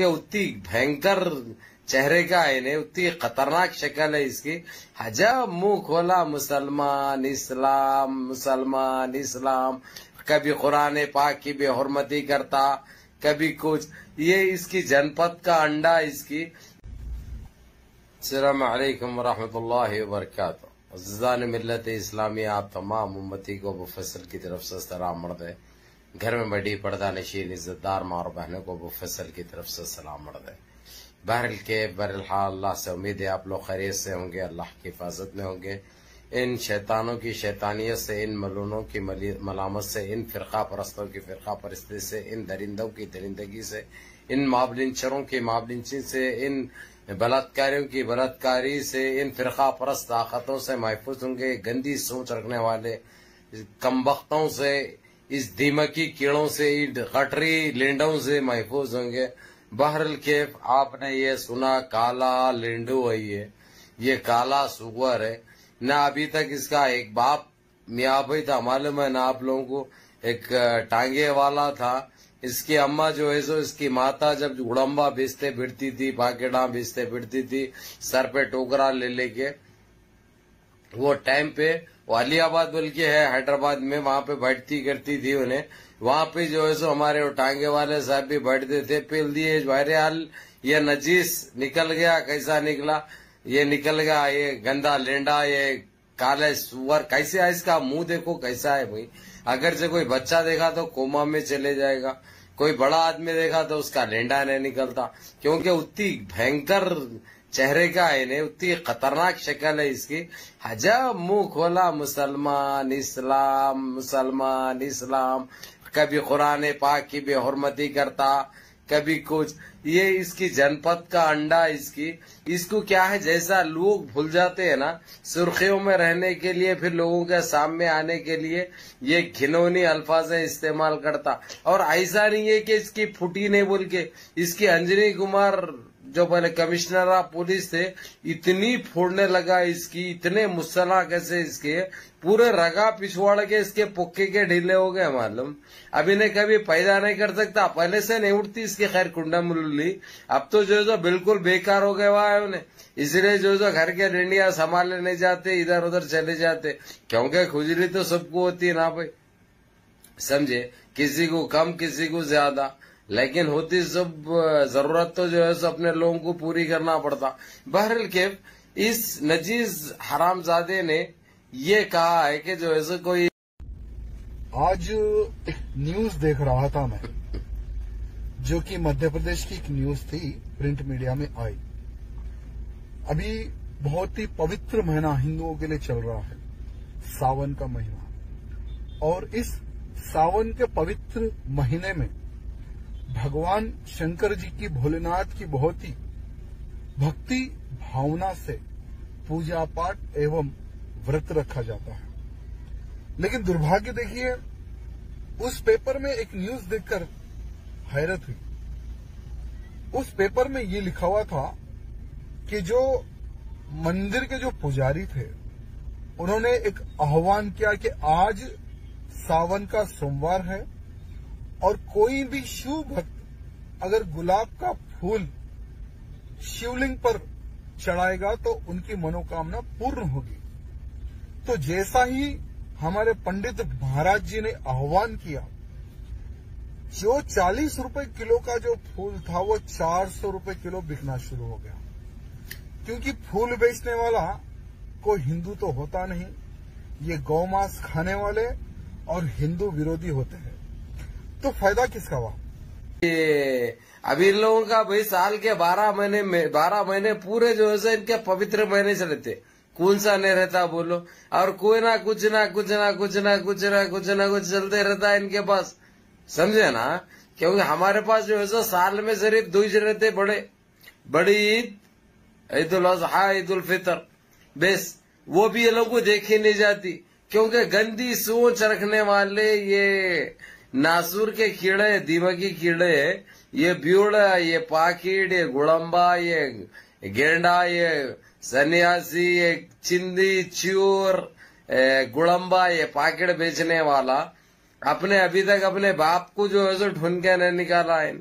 ये उतनी भयंकर चेहरे का है इन्हें, उतनी खतरनाक शक्ल है इसकी। जब मुंह खोला मुसलमान इस्लाम मुसलमान इस्लाम, कभी कुरान पाक की बेहुरमती करता, कभी कुछ। ये इसकी जनपद का अंडा इसकी। अस्सलामु अलैकुम वरहमतुल्लाहि वबरकातुहू। अज़ीज़ान मिल्लत इस्लामी, आप तमाम उम्मती को अबू फैसल की तरफ से सलाम मर्द है। घर में बड़ी पर्दा नशीन इज्जतदार माँ और बहनों को अबू फैसल की तरफ से सलाम मर्द है। बहरहाल अल्लाह से उम्मीद है आप लोग खैरियत से होंगे, अल्लाह की हिफाजत में होंगे। इन शैतानों की शैतानियत से, इन मलूनों की मलामत से, इन फिरका परस्तों की फिरका परस्ती से, इन दरिंदों की दरिंदगी से, इन माबलिंचरों की माबलिंची से, इन बलात्कारियों की बलात्कारी से, इन फिरका परस्त ताकतों से महफूज होंगे। गंदी सोच रखने वाले कमबख्तों से, इस दीमकी कीड़ों से, इन गटरी लिंडों से महफूज होंगे। बहरल केफ आपने ये सुना काला लिंडू है, ये काला सुअर है ना। अभी तक इसका एक बाप मियाँ भाई था, मालूम है ना आप लोगों को, एक टांगे वाला था। इसकी अम्मा जो है सो, इसकी माता जब गुड़म्बा बेचते फिरती थी, पाकेड़ा बेचते फिरती थी, सर पे टोकरा ले लेके, वो टाइम पे वो अलियाबाद बल्कि है हैदराबाद में, वहां पे बैठती करती थी उन्हें। वहां पे जो है सो हमारे वो टांगे वाले साहब भी बैठते थे। पिल दिए बहरहाल ये नजीस निकल गया। कैसा निकला? ये निकल गया ये गंदा लेंडा, ये काले सुअर। कैसे है इसका मुंह देखो कैसा है भाई। अगर से कोई बच्चा देखा तो कोमा में चले जाएगा, कोई बड़ा आदमी देखा तो उसका लेंडा नहीं निकलता, क्योंकि उतनी भयंकर चेहरे का है इन्हें, उतनी खतरनाक शक्ल है इसकी। जब मुंह खोला मुसलमान इस्लाम मुसलमान इस्लाम, कभी कुरान पाक की बेहुरमती करता, कभी कुछ। ये इसकी जनपद का अंडा इसकी। इसको क्या है, जैसा लोग भूल जाते हैं ना सुर्खियों में रहने के लिए, फिर लोगों के सामने आने के लिए ये घिनौनी अल्फाज इस्तेमाल करता। और ऐसा नहीं है कि इसकी फुटी नहीं बोल के, इसकी अंजनी कुमार जो पहले कमिश्नर ऑफ पुलिस थे, इतनी फोड़ने लगा इसकी, इतने मुसल्ला कैसे इसके पूरे रगा पिछवाड़ के इसके पुक्के के ढीले हो गए मालूम। अब इन्हें कभी पैदा नहीं कर सकता, पहले से नहीं उठती इसकी खैर कुंडा मुल्ली। अब तो जो बिल्कुल बेकार हो गए हुआ है उन्हें, इसलिए जो घर के डिंडिया संभालने नहीं जाते, इधर उधर चले जाते, क्योंकि खुजली तो सबको होती है ना भाई, समझे। किसी को कम किसी को ज्यादा, लेकिन होती सब जरूरत तो जो है सो अपने लोगों को पूरी करना पड़ता। बहरहाल के इस नजीज हरामजादे ने ये कहा है कि जो है सो कोई, आज एक न्यूज देख रहा था मैं, जो कि मध्य प्रदेश की एक न्यूज थी, प्रिंट मीडिया में आई। अभी बहुत ही पवित्र महीना हिंदुओं के लिए चल रहा है, सावन का महीना। और इस सावन के पवित्र महीने में भगवान शंकर जी की, भोलेनाथ की बहुत ही भक्ति भावना से पूजा पाठ एवं व्रत रखा जाता है। लेकिन दुर्भाग्य देखिए, उस पेपर में एक न्यूज देखकर हैरत हुई। उस पेपर में ये लिखा हुआ था कि जो मंदिर के जो पुजारी थे, उन्होंने एक आह्वान किया कि आज सावन का सोमवार है और कोई भी शिव भक्त अगर गुलाब का फूल शिवलिंग पर चढ़ाएगा तो उनकी मनोकामना पूर्ण होगी। तो जैसा ही हमारे पंडित महाराज जी ने आह्वान किया, जो 40 रुपए किलो का जो फूल था वो 400 रुपए किलो बिकना शुरू हो गया। क्योंकि फूल बेचने वाला कोई हिंदू तो होता नहीं, ये गौमांस खाने वाले और हिंदू विरोधी होते हैं। तो फायदा किसका हुआ? अभी इन लोगों का भाई साल के 12 महीने पूरे जो है इनके पवित्र महीने चले थे, कौन सा नहीं रहता बोलो। और कोई ना कुछ चलते रहता है इनके पास, समझे ना। क्योंकि हमारे पास जो है साल में सिर्फ 2 ही रहते बड़ी ईद, ईद उल अज़हा, ईद उल फितर, बेस वो भी ये लोगों को देखी नहीं जाती। क्योंकि गंदी सोच रखने वाले ये नासूर के कीड़े, दीमकी कीड़े, ये ब्यूड़ा, ये पाकिट, ये गुड़म्बा, ये गेंडा, ये सन्यासी, ये चिंदी, चूर, गुड़म्बा, ये पाकिट बेचने वाला, अपने अभी तक अपने बाप को जो है सो ढूंढ के नहीं निकाला है।